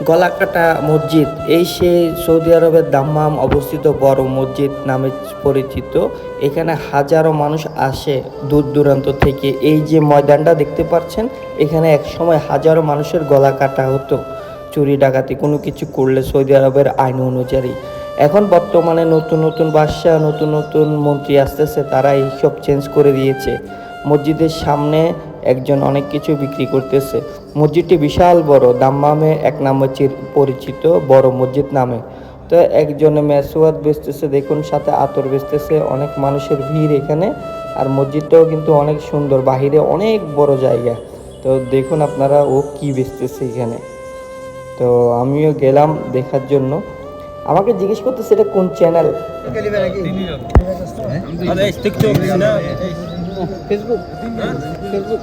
গলাকাটা মসজিদ এই সেই সৌদি আরবের দাম্মাম অবস্থিত বড় মসজিদ নামে পরিচিত। এখানে হাজারো মানুষ আসে দূর দূরান্ত থেকে। এই যে ময়দানটা দেখতে পাচ্ছেন, এখানে একসময় হাজারো মানুষের গলা কাটা হতো চুরি ডাকাতি কোনো কিছু করলে সৌদি আরবের আইন অনুযায়ী। এখন বর্তমানে নতুন নতুন বাদশা, নতুন নতুন মন্ত্রী আসতেছে, তারা এইসব চেঞ্জ করে দিয়েছে। মসজিদের সামনে একজন অনেক কিছু বিক্রি করতেছে। মসজিদটি বিশাল বড়, দাম্মামে এক নামে পরিচিত বড় মসজিদ নামে। তো একজনে মেসওয়াত বেচতেছে, দেখুন সাথে আতর বেচতেছে। অনেক মানুষের ভিড় এখানে। আর মসজিদটাও কিন্তু অনেক সুন্দর, বাহিরে অনেক বড় জায়গা। তো দেখুন আপনারা ও কি বেচতেছে এখানে। তো আমিও গেলাম দেখার জন্য। আমাকে জিজ্ঞেস করতেছে এটা কোন চ্যানেল। Facebook Facebook